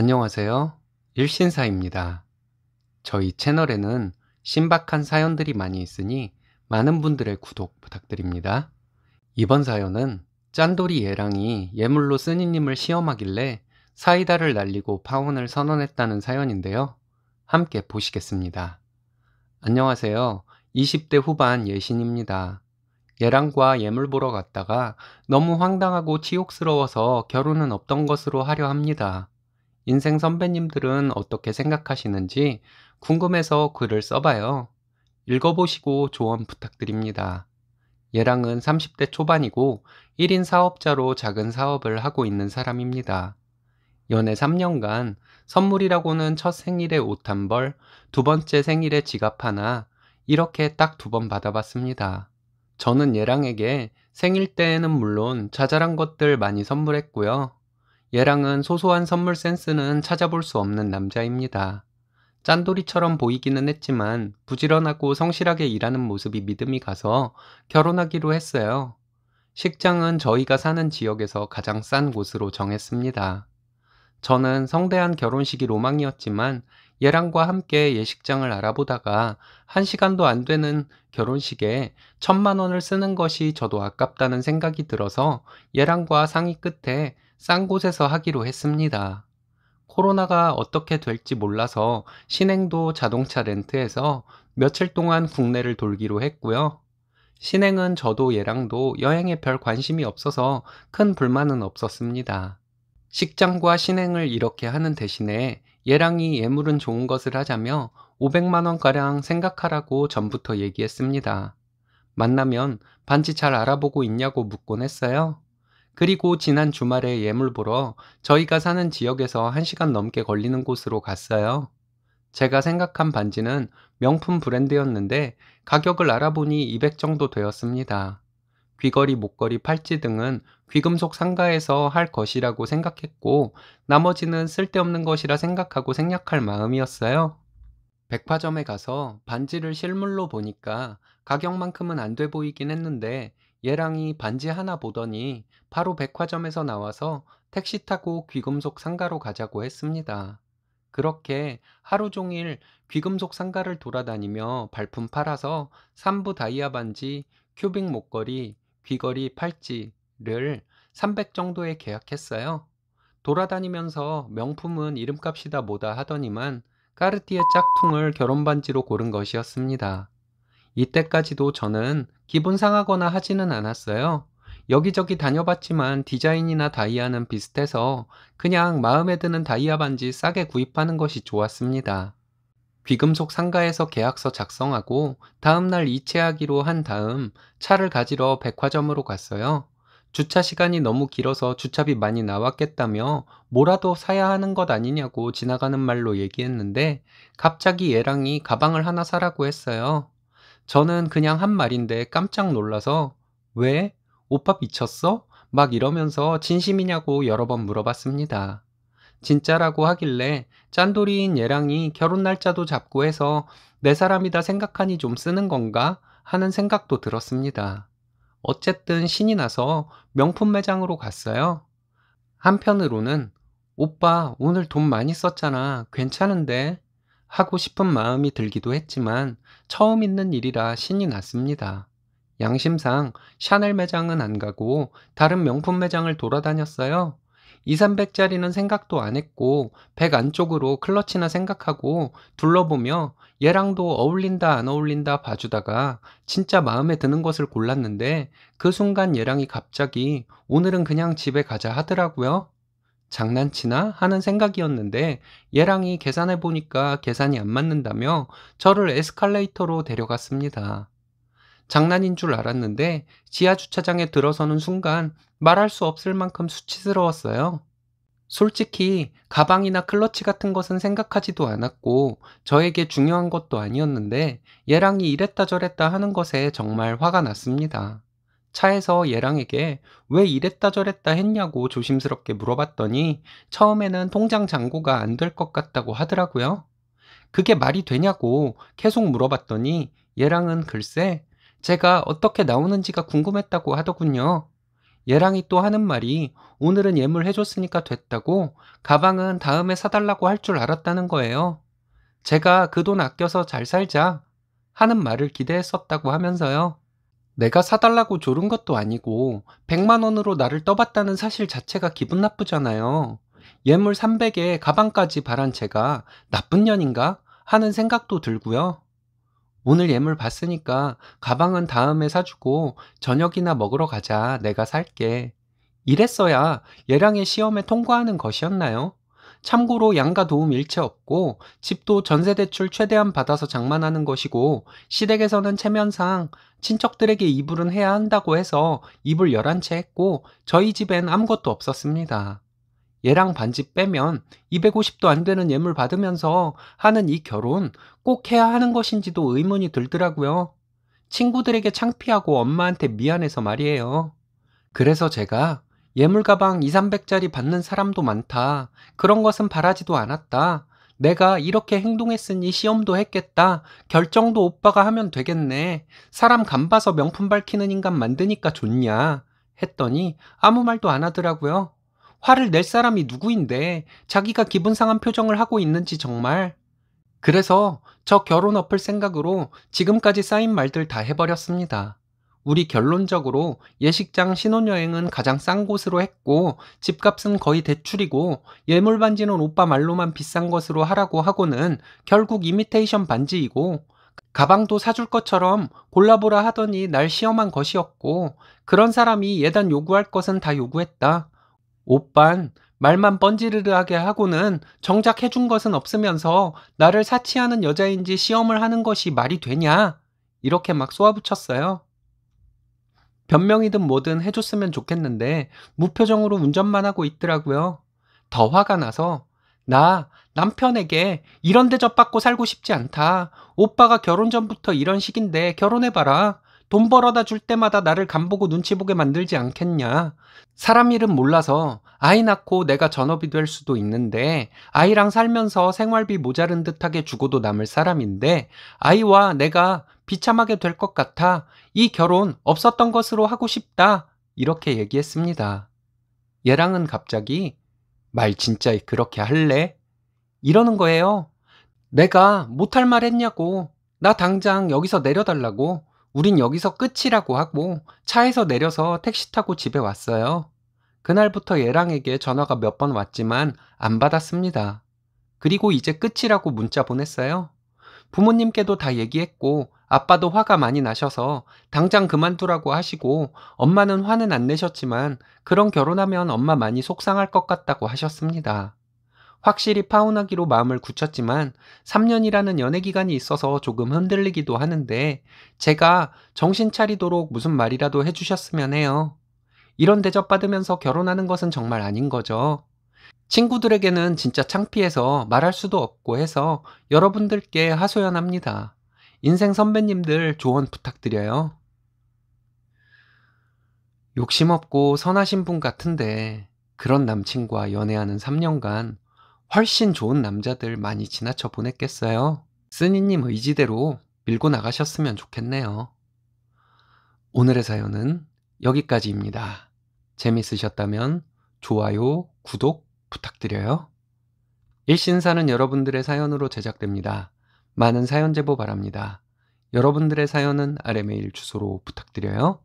안녕하세요. 일신사입니다. 저희 채널에는 신박한 사연들이 많이 있으니 많은 분들의 구독 부탁드립니다. 이번 사연은 짠돌이 예랑이 예물로 스님을 시험하길래 사이다를 날리고 파혼을 선언했다는 사연인데요. 함께 보시겠습니다. 안녕하세요. 20대 후반 예신입니다. 예랑과 예물 보러 갔다가 너무 황당하고 치욕스러워서 결혼은 없던 것으로 하려 합니다. 인생 선배님들은 어떻게 생각하시는지 궁금해서 글을 써봐요. 읽어보시고 조언 부탁드립니다. 얘랑은 30대 초반이고 1인 사업자로 작은 사업을 하고 있는 사람입니다. 연애 3년간 선물이라고는 첫 생일에 옷 한 벌, 두 번째 생일에 지갑 하나, 이렇게 딱 2번 받아봤습니다. 저는 얘랑에게 생일 때에는 물론 자잘한 것들 많이 선물했고요. 얘랑은 소소한 선물 센스는 찾아볼 수 없는 남자입니다. 짠돌이처럼 보이기는 했지만 부지런하고 성실하게 일하는 모습이 믿음이 가서 결혼하기로 했어요. 식장은 저희가 사는 지역에서 가장 싼 곳으로 정했습니다. 저는 성대한 결혼식이 로망이었지만 얘랑과 함께 예식장을 알아보다가 1시간도 안 되는 결혼식에 1,000만 원을 쓰는 것이 저도 아깝다는 생각이 들어서 얘랑과 상의 끝에 싼 곳에서 하기로 했습니다. 코로나가 어떻게 될지 몰라서 신행도 자동차 렌트해서 며칠 동안 국내를 돌기로 했고요. 신행은 저도 얘랑도 여행에 별 관심이 없어서 큰 불만은 없었습니다. 식장과 신행을 이렇게 하는 대신에 얘랑이 예물은 좋은 것을 하자며 500만 원가량 생각하라고 전부터 얘기했습니다. 만나면 반지 잘 알아보고 있냐고 묻곤 했어요. 그리고 지난 주말에 예물 보러 저희가 사는 지역에서 1시간 넘게 걸리는 곳으로 갔어요. 제가 생각한 반지는 명품 브랜드였는데 가격을 알아보니 200 정도 되었습니다. 귀걸이, 목걸이, 팔찌 등은 귀금속 상가에서 할 것이라고 생각했고 나머지는 쓸데없는 것이라 생각하고 생략할 마음이었어요. 백화점에 가서 반지를 실물로 보니까 가격만큼은 안 돼 보이긴 했는데 얘랑이 반지 하나 보더니 바로 백화점에서 나와서 택시 타고 귀금속 상가로 가자고 했습니다. 그렇게 하루 종일 귀금속 상가를 돌아다니며 발품 팔아서 삼부 다이아 반지, 큐빅 목걸이, 귀걸이, 팔찌를 300 정도에 계약했어요. 돌아다니면서 명품은 이름값이다 뭐다 하더니만 까르띠에 짝퉁을 결혼반지로 고른 것이었습니다. 이때까지도 저는 기분 상하거나 하지는 않았어요. 여기저기 다녀봤지만 디자인이나 다이아는 비슷해서 그냥 마음에 드는 다이아 반지 싸게 구입하는 것이 좋았습니다. 귀금속 상가에서 계약서 작성하고 다음날 이체하기로 한 다음 차를 가지러 백화점으로 갔어요. 주차 시간이 너무 길어서 주차비 많이 나왔겠다며 뭐라도 사야 하는 것 아니냐고 지나가는 말로 얘기했는데 갑자기 얘랑이 가방을 하나 사라고 했어요. 저는 그냥 한 말인데 깜짝 놀라서 왜? 오빠 미쳤어? 막 이러면서 진심이냐고 여러 번 물어봤습니다. 진짜라고 하길래 짠돌이인 얘랑이 결혼 날짜도 잡고 해서 내 사람이다 생각하니 좀 쓰는 건가 하는 생각도 들었습니다. 어쨌든 신이 나서 명품 매장으로 갔어요. 한편으로는 오빠 오늘 돈 많이 썼잖아. 괜찮은데? 하고 싶은 마음이 들기도 했지만 처음 있는 일이라 신이 났습니다. 양심상 샤넬 매장은 안 가고 다른 명품 매장을 돌아다녔어요. 2, 300짜리는 생각도 안 했고 100 안쪽으로 클러치나 생각하고 둘러보며 얘랑도 어울린다 안 어울린다 봐주다가 진짜 마음에 드는 것을 골랐는데 그 순간 얘랑이 갑자기 오늘은 그냥 집에 가자 하더라고요. 장난치나 하는 생각이었는데 얘랑이 계산해 보니까 계산이 안 맞는다며 저를 에스컬레이터로 데려갔습니다. 장난인 줄 알았는데 지하 주차장에 들어서는 순간 말할 수 없을 만큼 수치스러웠어요. 솔직히 가방이나 클러치 같은 것은 생각하지도 않았고 저에게 중요한 것도 아니었는데 얘랑이 이랬다 저랬다 하는 것에 정말 화가 났습니다. 차에서 얘랑에게 왜 이랬다 저랬다 했냐고 조심스럽게 물어봤더니 처음에는 통장 잔고가 안 될 것 같다고 하더라고요. 그게 말이 되냐고 계속 물어봤더니 얘랑은 글쎄 제가 어떻게 나오는지가 궁금했다고 하더군요. 얘랑이 또 하는 말이 오늘은 예물 해줬으니까 됐다고 가방은 다음에 사달라고 할 줄 알았다는 거예요. 제가 그 돈 아껴서 잘 살자 하는 말을 기대했었다고 하면서요. 내가 사달라고 조른 것도 아니고 100만 원으로 나를 떠봤다는 사실 자체가 기분 나쁘잖아요. 예물 300에 가방까지 바란 제가 나쁜 년인가 하는 생각도 들고요. 오늘 예물 봤으니까 가방은 다음에 사주고 저녁이나 먹으러 가자. 내가 살게. 이랬어야 얘랑의 시험에 통과하는 것이었나요? 참고로 양가 도움 일체 없고 집도 전세대출 최대한 받아서 장만하는 것이고 시댁에서는 체면상 친척들에게 이불은 해야 한다고 해서 이불 11채 했고 저희 집엔 아무것도 없었습니다. 얘랑 반지 빼면 250도 안 되는 예물 받으면서 하는 이 결혼 꼭 해야 하는 것인지도 의문이 들더라고요. 친구들에게 창피하고 엄마한테 미안해서 말이에요. 그래서 제가 예물 가방 2, 300짜리 받는 사람도 많다. 그런 것은 바라지도 않았다. 내가 이렇게 행동했으니 시험도 했겠다. 결정도 오빠가 하면 되겠네. 사람 간 봐서 명품 밝히는 인간 만드니까 좋냐. 했더니 아무 말도 안 하더라고요. 화를 낼 사람이 누구인데 자기가 기분 상한 표정을 하고 있는지 정말. 그래서 저 결혼 엎을 생각으로 지금까지 쌓인 말들 다 해버렸습니다. 우리 결론적으로 예식장 신혼여행은 가장 싼 곳으로 했고 집값은 거의 대출이고 예물 반지는 오빠 말로만 비싼 것으로 하라고 하고는 결국 이미테이션 반지이고 가방도 사줄 것처럼 골라보라 하더니 날 시험한 것이었고 그런 사람이 예단 요구할 것은 다 요구했다. 오빤 말만 뻔지르르하게 하고는 정작 해준 것은 없으면서 나를 사치하는 여자인지 시험을 하는 것이 말이 되냐? 이렇게 막 쏘아붙였어요. 변명이든 뭐든 해줬으면 좋겠는데 무표정으로 운전만 하고 있더라고요. 더 화가 나서 나 남편에게 이런 대접 받고 살고 싶지 않다. 오빠가 결혼 전부터 이런 식인데 결혼해봐라. 돈 벌어다 줄 때마다 나를 간보고 눈치 보게 만들지 않겠냐. 사람 일은 몰라서 아이 낳고 내가 전업이 될 수도 있는데 아이랑 살면서 생활비 모자른 듯하게 주고도 남을 사람인데 아이와 내가 비참하게 될 것 같아. 이 결혼 없었던 것으로 하고 싶다. 이렇게 얘기했습니다. 얘랑은 갑자기 말 진짜 그렇게 할래? 이러는 거예요. 내가 못할 말 했냐고. 나 당장 여기서 내려달라고. 우린 여기서 끝이라고 하고 차에서 내려서 택시 타고 집에 왔어요. 그날부터 얘랑에게 전화가 몇 번 왔지만 안 받았습니다. 그리고 이제 끝이라고 문자 보냈어요. 부모님께도 다 얘기했고 아빠도 화가 많이 나셔서 당장 그만두라고 하시고 엄마는 화는 안 내셨지만 그런 결혼하면 엄마 많이 속상할 것 같다고 하셨습니다. 확실히 파혼하기로 마음을 굳혔지만 3년이라는 연애 기간이 있어서 조금 흔들리기도 하는데 제가 정신 차리도록 무슨 말이라도 해주셨으면 해요. 이런 대접받으면서 결혼하는 것은 정말 아닌 거죠. 친구들에게는 진짜 창피해서 말할 수도 없고 해서 여러분들께 하소연합니다. 인생 선배님들 조언 부탁드려요. 욕심 없고 선하신 분 같은데 그런 남친과 연애하는 3년간 훨씬 좋은 남자들 많이 지나쳐 보냈겠어요. 쓰니님 의지대로 밀고 나가셨으면 좋겠네요. 오늘의 사연은 여기까지입니다. 재밌으셨다면 좋아요, 구독 부탁드려요. 일신사는 여러분들의 사연으로 제작됩니다. 많은 사연 제보 바랍니다. 여러분들의 사연은 아래 메일 주소로 부탁드려요.